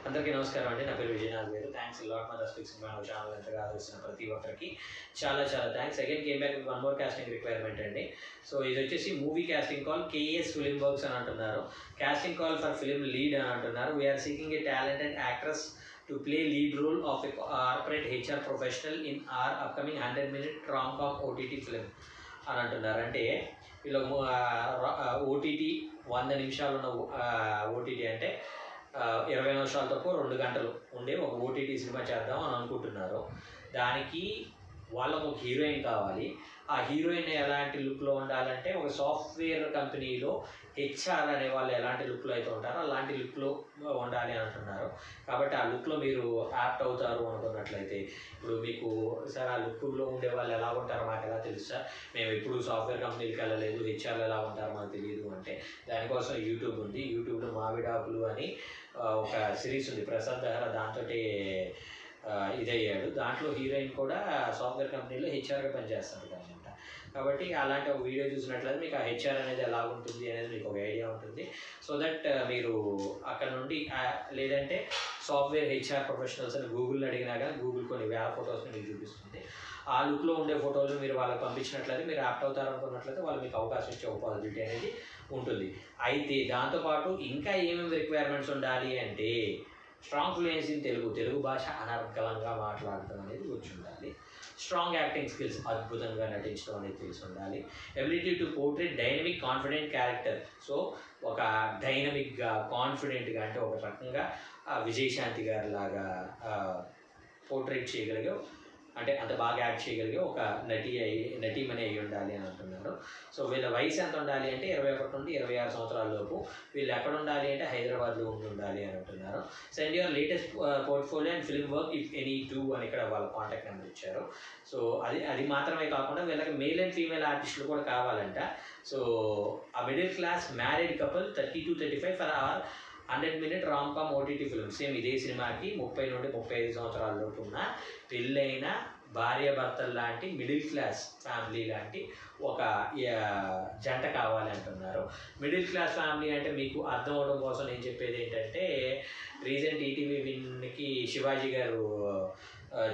అందరికీ నమస్కారం అండి. నా పేరు విజయనాథ్ గారు. Thanks lot for respecting my channel ఎంతగా ఆదరిస్తున్న ప్రతి ఒక్కరికి చాలా చాలా thanks. Again came back with one more casting requirement అండి. సో ఇది వచ్చేసి movie casting call KS film works అని అంటున్నారు. Casting call for film lead అని అంటున్నారు. We are seeking a talented actress to play lead role of a corporate HR professional in our upcoming 100-minute rom-com OTT film అని అంటున్నారు. అంటే వీళ్ళు OTT 100 నిమిషాలు ఉన్న ఓటీటీ అంటే 20 నిమిషాలతో 2 గంటలు ఉండే ఒక ఓటీటీ సినిమా చేద్దాం అని అనుకుంటున్నారు. దానికి వాళ్ళకు ఒక హీరోయిన్ కావాలి. ఆ హీరోయిన్ ఎలాంటి లుక్లో ఉండాలంటే ఒక సాఫ్ట్వేర్ కంపెనీలో హెచ్ఆర్ అనే వాళ్ళు ఎలాంటి లుక్లో అయితే ఉంటారో అలాంటి లుక్లో ఉండాలి అని అంటున్నారు. కాబట్టి ఆ లుక్లో మీరు యాప్ట్ అవుతారు అనుకున్నట్లయితే ఇప్పుడు మీకు సార్ ఆ లుక్లో ఉండే వాళ్ళు ఎలా ఉంటారో మాకు ఎలా తెలుసు సార్, మేము ఎప్పుడు సాఫ్ట్వేర్ కంపెనీకి వెళ్ళలేదు, హెచ్ఆర్లు ఎలా ఉంటారో మాకు తెలియదు అంటే దానికోసం యూట్యూబ్ ఉంది. యూట్యూబ్లో మావిడాకులు అని ఒక సిరీస్ ఉంది, ప్రసాద్ దహరా దాంతో ఇదయ్యాడు. దాంట్లో హీరోయిన్ కూడా సాఫ్ట్వేర్ కంపెనీలో హెచ్ఆర్గా పనిచేస్తుంది అనమాట. కాబట్టి అలాంటి ఒక వీడియో చూసినట్లయితే మీకు ఆ హెచ్ఆర్ అనేది ఎలా ఉంటుంది అనేది మీకు ఒక ఐడియా ఉంటుంది. సో దట్ మీరు అక్కడ నుండి లేదంటే సాఫ్ట్వేర్ హెచ్ఆర్ ప్రొఫెషనల్స్ అని గూగుల్ని అడిగినా కానీ గూగుల్ కొన్ని వేల ఫొటోస్ని మీకు చూపిస్తుంది. ఆ లుక్లో ఉండే ఫోటోలు మీరు వాళ్ళకి పంపించినట్లయితే మీరు యాప్ట్ అవుతారు అనుకున్నట్లయితే వాళ్ళు మీకు అవకాశం ఇచ్చే ఒక పాసిబిలిటీ అనేది ఉంటుంది. అయితే దాంతోపాటు ఇంకా ఏమేమి రిక్వైర్మెంట్స్ ఉండాలి అంటే స్ట్రాంగ్ ఫ్లూయెన్సీ ఇన్ తెలుగు భాష అనర్గళంగా మాట్లాడటం అనేది వచ్చి ఉండాలి. స్ట్రాంగ్ యాక్టింగ్ స్కిల్స్, అద్భుతంగా నటించడం అనేది తెలిసి ఉండాలి. Ability to portray dynamic confident character. So ఒక డైనమిక్గా కాన్ఫిడెంట్గా అంటే ఒక రకంగా విజయశాంతి గారి లాగా పోర్ట్రేట్ చేయగలిగే అంటే అంత బాగా యాక్ట్ చేయగలిగే ఒక నటీమణి అయి ఉండాలి అని అంటున్నారు. సో వీళ్ళ వయసు ఎంత ఉండాలి అంటే 21 నుండి 26 సంవత్సరాల లోపు. వీళ్ళు ఎక్కడ ఉండాలి అంటే హైదరాబాద్లో ఉండాలి అని అంటున్నారు. Send your latest portfolio and film work if any two అని ఇక్కడ వాళ్ళ కాంటాక్ట్ నెంబర్ ఇచ్చారు. సో అది మాత్రమే కాకుండా వీళ్ళకి మేల్ అండ్ ఫీమేల్ ఆర్టిస్టులు కూడా కావాలంట. సో ఆ middle class married couple 30 to 35 for hour 100-minute rom-com OTT film. Same ఇదే సినిమాకి 30 నుండి 35 సంవత్సరాల లోపు ఉన్న పెళ్ళైన భార్యాభర్తలు లాంటి మిడిల్ క్లాస్ ఫ్యామిలీ లాంటి ఒక జంట కావాలి అంటున్నారు. మిడిల్ క్లాస్ ఫ్యామిలీ అంటే మీకు అర్థం అవడం కోసం నేను చెప్పేది ఏంటంటే రీసెంట్ ఈటీవీ విన్కి శివాజీ గారు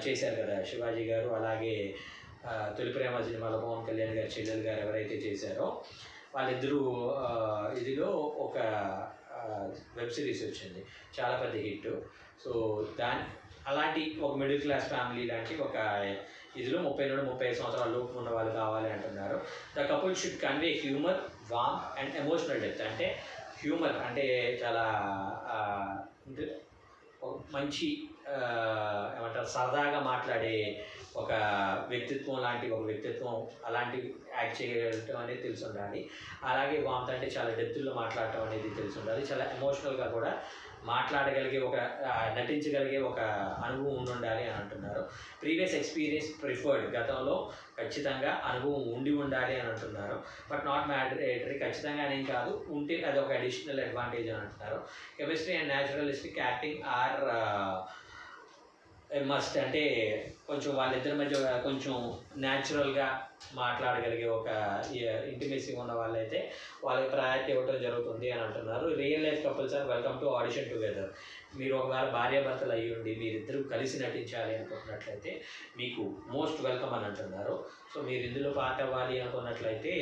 చేశారు కదా, శివాజీ గారు అలాగే తొలి ప్రేమ సినిమాలో పవన్ కళ్యాణ్ గారు చెల్లెలు గారు ఎవరైతే చేశారో వాళ్ళిద్దరూ ఇదిలో ఒక వెబ్ సిరీస్ వచ్చింది, చాలా పెద్ద హిట్. సో అలాంటి ఒక మిడిల్ క్లాస్ ఫ్యామిలీ లాంటి ఒక ఇదిలో 30 నుండి 35 సంవత్సరాల లోపు ఉన్న వాళ్ళు కావాలి అంటున్నారు. The couple should convey humour, warm and emotional depth. అంటే హ్యూమర్ అంటే చాలా మంచి ఏమంటారు సరదాగా మాట్లాడే ఒక వ్యక్తిత్వం లాంటి ఒక వ్యక్తిత్వం అలాంటి యాక్ట్ చేయడం అనేది తెలిసి ఉండాలి. అలాగే వామ్త అంటే చాలా డెప్త్లో మాట్లాడటం అనేది తెలిసి ఉండాలి. చాలా ఎమోషనల్గా కూడా మాట్లాడగలిగే ఒక నటించగలిగే ఒక అనుభవం ఉండాలి అని అంటున్నారు. ప్రీవియస్ ఎక్స్పీరియన్స్ ప్రిఫర్డ్, గతంలో ఖచ్చితంగా అనుభవం ఉండాలి అని అంటున్నారు. బట్ నాట్ మ్యాండేటరీ, ఖచ్చితంగా అనేం కాదు, ఉంటే అది ఒక అడిషనల్ అడ్వాంటేజ్ అని అంటున్నారు. Chemistry and naturalistic acting are must. అంటే కొంచెం వాళ్ళిద్దరి మధ్య కొంచెం న్యాచురల్గా మాట్లాడగలిగే ఒక ఇంటిమేసీ ఉన్న వాళ్ళైతే వాళ్ళకి ప్రయారిటీ ఇవ్వడం జరుగుతుంది అని అంటున్నారు. Real life couples are welcome to audition together. మీరు ఒకవేళ భార్యాభర్తలు అయ్యి ఉండి మీరిద్దరూ కలిసి నటించాలి అనుకున్నట్లయితే మీకు మోస్ట్ వెల్కమ్ అని అంటున్నారు. సో మీరు ఇందులో పార్ట్ అవ్వాలి అనుకున్నట్లయితే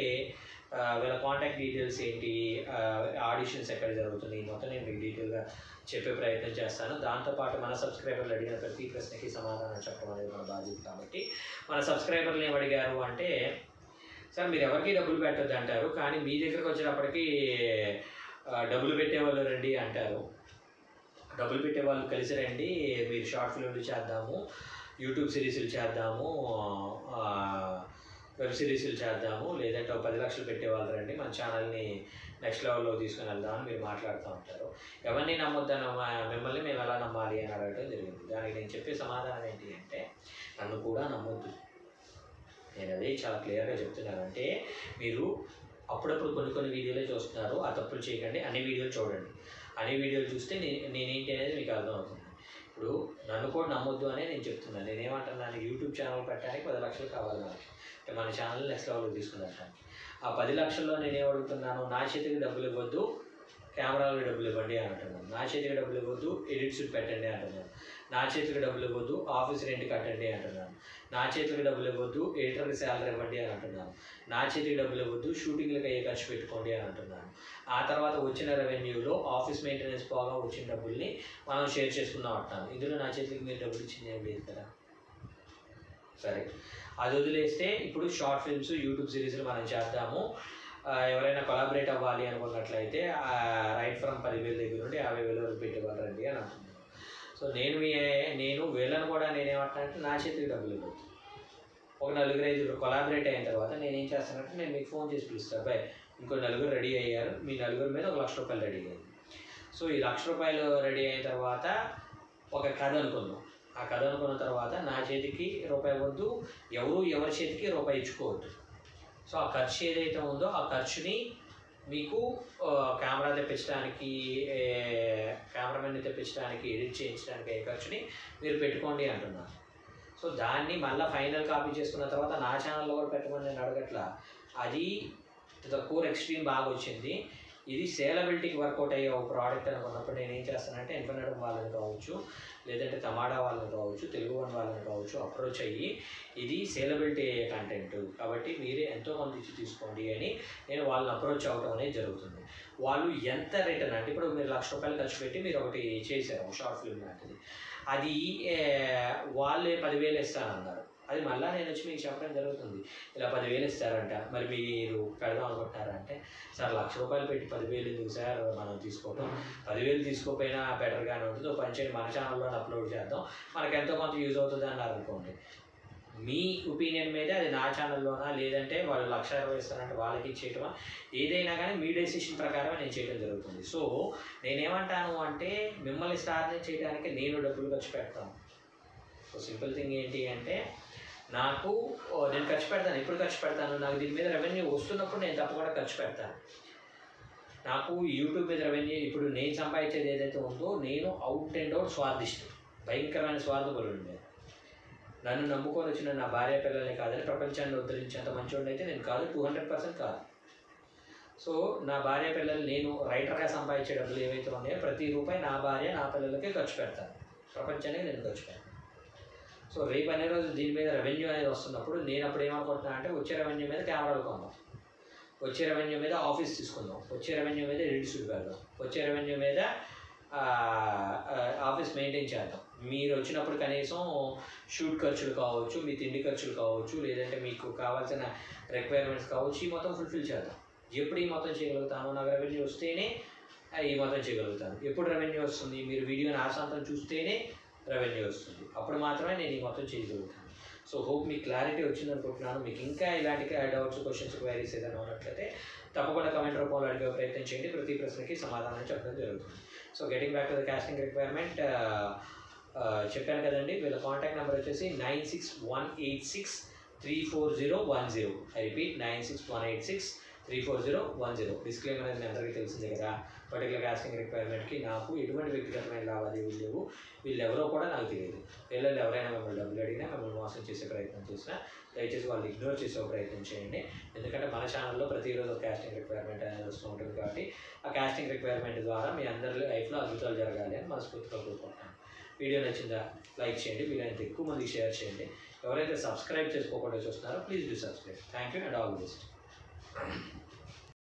వీళ్ళ కాంటాక్ట్ డీటెయిల్స్ ఏంటి, ఆడిషన్స్ ఎక్కడ జరుగుతుంది, మొత్తం నేను మీకు డీటెయిల్గా చెప్పే ప్రయత్నం చేస్తాను. దాంతోపాటు మన సబ్స్క్రైబర్లు అడిగిన ప్రతి ప్రశ్నకి సమాధానం చెప్పడం అనేది మన బాధ్యత. కాబట్టి మన సబ్స్క్రైబర్లు ఏమడిగారు అంటే, సార్ మీరు ఎవరికి డబ్బులు పెట్టద్దు అంటారు, కానీ మీ దగ్గరకు వచ్చేటప్పటికి డబ్బులు పెట్టేవాళ్ళు రండి అంటారు. డబ్బులు పెట్టేవాళ్ళు కలిసి రండి, మీరు షార్ట్ ఫిల్మ్లు చేద్దాము, యూట్యూబ్ సిరీస్లు చేద్దాము, వెబ్ సిరీస్లు చేద్దాము, లేదంటే ఒక 10 లక్షలు పెట్టేవాళ్ళు రండి, మన ఛానల్ని నెక్స్ట్ లెవెల్లో తీసుకుని వెళ్దామని మీరు మాట్లాడుతూ ఉంటారు. ఎవరిని నమ్మొద్దని మిమ్మల్ని మేము ఎలా నమ్మాలి అని అడగడం జరిగింది. దానికి నేను చెప్పే సమాధానం ఏంటి అంటే, నన్ను కూడా నమ్మొద్దు. నేను అదే చాలా క్లియర్గా చెప్తున్నాను. అంటే మీరు అప్పుడప్పుడు కొన్ని వీడియోలే చూస్తున్నారు, ఆ తప్పులు చేయకండి, అన్ని వీడియోలు చూడండి. అన్ని వీడియోలు చూస్తే నేనేంటి అనేది మీకు అర్థమవుతుంది. ఇప్పుడు నన్ను కూడా నమ్మొద్దు అనే నేను చెప్తున్నాను. నేనేమంటున్నాను, యూట్యూబ్ ఛానల్ పెట్టడానికి 10 లక్షలు కావాలి మనకి, అంటే మన ఛానల్ నెక్స్ట్ లెవెల్కి తీసుకుని వెళ్ళడానికి. ఆ 10 లక్షల్లో నేనేమడుగుతున్నాను, నా చేతికి డబ్బులు ఇవ్వద్దు, కెమెరాలకు డబ్బులు ఇవ్వండి అని అంటున్నాను. నా చేతికి డబ్బులు ఇవ్వద్దు, ఎడిట్ షూట్ పెట్టండి అంటున్నాను. నా చేతికి డబ్బులు ఇవ్వద్దు, ఆఫీస్ రెంట్ కట్టండి అంటున్నాను. నా చేతికి డబ్బులు ఇవ్వద్దు, ఎడిటర్కి శాలరీ ఇవ్వండి అని అంటున్నాను. నా చేతికి డబ్బులు ఇవ్వద్దు, షూటింగ్లకు అయ్యే ఖర్చు పెట్టుకోండి అని అంటున్నాను. ఆ తర్వాత వచ్చిన రెవెన్యూలో ఆఫీస్ మెయింటెనెన్స్ పోగా వచ్చిన డబ్బుల్ని మనం షేర్ చేసుకుందాం అంటున్నాను. ఇందులో నా చేతికి మీరు డబ్బులు ఇచ్చింది ఏం లేదు కదా. సరే, అది వదిలేస్తే ఇప్పుడు షార్ట్ ఫిల్మ్స్, యూట్యూబ్ సిరీస్లు మనం చేద్దాము. ఎవరైనా కొలాబరేట్ అవ్వాలి అనుకున్నట్లయితే రైట్ ఫ్రమ్ 10,000 దగ్గర నుండి 50,000 వరకు పెట్టేవాళ్ళండి అని అంటున్నాను. సో నేను వీళ్ళని కూడా నేనేమంటానంటే నా చేతికి డబ్బులు ఇవ్వద్దు. ఒక 4-5 కొలాబరేట్ అయిన తర్వాత నేనేం చేస్తానంటే నేను మీకు ఫోన్ చేసి పిలుస్తాను, అబ్బాయి ఇంకో 4 రెడీ అయ్యారు, మీ 4 మీద ₹1,00,000 రెడీ అయ్యింది. సో ఈ ₹1,00,000 రెడీ అయిన తర్వాత ఒక కథ అనుకుందాం. ఆ కథ అనుకున్న తర్వాత నా చేతికి రూపాయి ఇవ్వద్దు, ఎవరి చేతికి రూపాయి ఇచ్చుకోవద్దు. సో ఆ ఖర్చు ఏదైతే ఉందో ఆ ఖర్చుని మీకు కెమెరా తెప్పించడానికి, కెమెరామెన్ని తెప్పించడానికి, ఎడిట్ చేయించడానికి ఏ ఖర్చుని మీరు పెట్టుకోండి అంటున్నాను. సో దాన్ని మళ్ళీ ఫైనల్ కాపీ చేసుకున్న తర్వాత నా ఛానల్లో కూడా పెట్టమని నేను అడగట్లా. అది ద కోర్ ఎక్స్ట్రీమ్ బాగా వచ్చింది. ఇది సేలబిలిటీకి వర్కౌట్ అయ్యే ఒక ప్రోడక్ట్ అనుకున్నప్పుడు నేను ఏం చేస్తానంటే ఇన్ఫినిటమ్ వాళ్ళని కావచ్చు, లేదంటే టమాటా వాళ్ళని కావచ్చు, తెలుగు వన్ వాళ్ళని కావచ్చు అప్రోచ్ అయ్యి ఇది సేలబిలిటీ అయ్యే కంటెంట్ కాబట్టి మీరే ఎంతో కొంత ఇచ్చి తీసుకోండి అని నేను వాళ్ళని అప్రోచ్ అవ్వడం అనేది జరుగుతుంది. వాళ్ళు ఎంత రిటర్న్ అంటే ఇప్పుడు మీరు ₹1,00,000 ఖర్చు పెట్టి మీరు ఒకటి చేశారు, షార్ట్ ఫిల్మ్ లాంటిది, అది వాళ్ళే 10,000 ఇస్తానన్నారు. అది మళ్ళీ నేను వచ్చి మీకు చెప్పడం జరుగుతుంది, ఇలా 10,000 ఇస్తారంట, మరి మీరు పెడదాం అనుకుంటున్నారంటే, సార్ ₹1,00,000 పెట్టి 10,000 ఎందుకు సార్ మనం తీసుకోవటం, 10,000 తీసుకోకపోయినా బెటర్గానే ఉంటుంది, ఒక పని చేయండి మన ఛానల్లోనే అప్లోడ్ చేద్దాం, మనకు ఎంతో కొంత యూజ్ అవుతుంది అన్నారు అనుకోండి. మీ ఒపీనియన్ మీద అది నా ఛానల్లోనా లేదంటే వాళ్ళు ₹1,20,000 ఇస్తారంటే వాళ్ళకి ఇచ్చేయటమా, ఏదైనా కానీ మీ డెసిషన్ ప్రకారం నేను చేయడం జరుగుతుంది. సో నేనేమంటాను అంటే మిమ్మల్ని స్టార్ట్ చేయడానికి నేను డబ్బులు ఖర్చు పెడతాను. సో సింపుల్ థింగ్ ఏంటి అంటే నేను ఖర్చు పెడతాను. ఎప్పుడు ఖర్చు పెడతాను, నాకు దీని మీద రెవెన్యూ వస్తున్నప్పుడు నేను తప్పకుండా ఖర్చు పెడతాను. నాకు యూట్యూబ్ మీద రెవెన్యూ ఇప్పుడు నేను సంపాదించేది ఏదైతే ఉందో నేను అవుట్ అండ్ అవుట్ స్వార్థిష్టి, భయంకరమైన స్వార్థపరుడు. నన్ను నమ్ముకొని వచ్చిన నా భార్య పిల్లల్ని కాదని ప్రపంచాన్ని ఉద్ధరించేంత మంచివాడిని అయితే నేను కాదు, 200% కాదు. సో నా భార్య పిల్లలు నేను రైటర్గా సంపాదించే డబ్బులు ఏవైతే ఉన్నాయో ప్రతి రూపాయి నా భార్య నా పిల్లలకే ఖర్చు పెడతాను, ప్రపంచానికి నేను ఖర్చు పెడతాను. సో రేపు అనే రోజు దీని మీద రెవెన్యూ అనేది వస్తున్నప్పుడు నేను అప్పుడు ఏమనుకుంటున్నాను అంటే వచ్చే రెవెన్యూ మీద కెమెరాలు కొందాం, వచ్చే రెవెన్యూ మీద ఆఫీస్ తీసుకుందాం, వచ్చే రెవెన్యూ మీద ఎడిట్ షూట్ పెడదాం, వచ్చే రెవెన్యూ మీద ఆఫీస్ మెయింటైన్ చేద్దాం. మీరు వచ్చినప్పుడు కనీసం షూట్ ఖర్చులు కావచ్చు, మీ తిండి ఖర్చులు కావచ్చు, లేదంటే మీకు కావాల్సిన రిక్వైర్మెంట్స్ కావచ్చు, ఈ మొత్తం ఫుల్ఫిల్ చేద్దాం. ఎప్పుడు ఈ మొత్తం చేయగలుగుతాను, నాకు రెవెన్యూ వస్తేనే ఈ మొత్తం చేయగలుగుతాను. ఎప్పుడు రెవెన్యూ వస్తుంది, మీరు వీడియోని ఆశాంతం చూస్తేనే రెవెన్యూ వస్తుంది, అప్పుడు మాత్రమే నేను ఈ మొత్తం చేయగలుగుతాను. సో హోప్ మీకు క్లారిటీ వచ్చింది అనుకుంటున్నాను. మీకు ఇంకా ఇలాంటి డౌట్స్, క్వశ్చన్స్, క్వైరీస్ ఏదైనా ఉన్నట్లయితే తప్పకుండా కమెంట్ రూపంలో అడిగే ప్రయత్నం చేయండి. ప్రతి ప్రశ్నకి సమాధానం చెప్పడం జరుగుతుంది. So getting back to the casting requirement చెప్పాను కదండి, వీళ్ళ కాంటాక్ట్ నెంబర్ వచ్చేసి 9618634010. I repeat 9618634010. డిస్క్లైమర్ అనేది మీ అందరికీ తెలిసిందే కదా. పర్టికులర్ కాస్టింగ్ రిక్వైర్మెంట్కి నాకు ఎటువంటి వ్యక్తిగతమైన లావాదేవీలు లేవు, వీళ్ళెవరో కూడా నాకు తెలియదు. పిల్లలు ఎవరైనా మిమ్మల్ని డబ్బులు అడిగినా, మిమ్మల్ని మోసం చేసే ప్రయత్నం చేసినా దయచేసి వాళ్ళు ఇగ్నోర్ చేసే ప్రయత్నం చేయండి. ఎందుకంటే మన ఛానల్లో ప్రతిరోజు కాస్టింగ్ రిక్వైర్మెంట్ అనేది వస్తూ ఉంటుంది కాబట్టి ఆ కాస్టింగ్ రిక్వైర్మెంట్ ద్వారా మీ అందరి లైఫ్లో అద్భుతాలు జరగాలి అని మనస్ఫూర్తిగా కోరుకుంటున్నాను. వీడియో నచ్చిందా లైక్ చేయండి, వీలైనంత ఎక్కువ మందికి షేర్ చేయండి. ఎవరైతే సబ్స్క్రైబ్ చేసుకోకుండా చూస్తున్నారో please do subscribe. Thank you and all the best.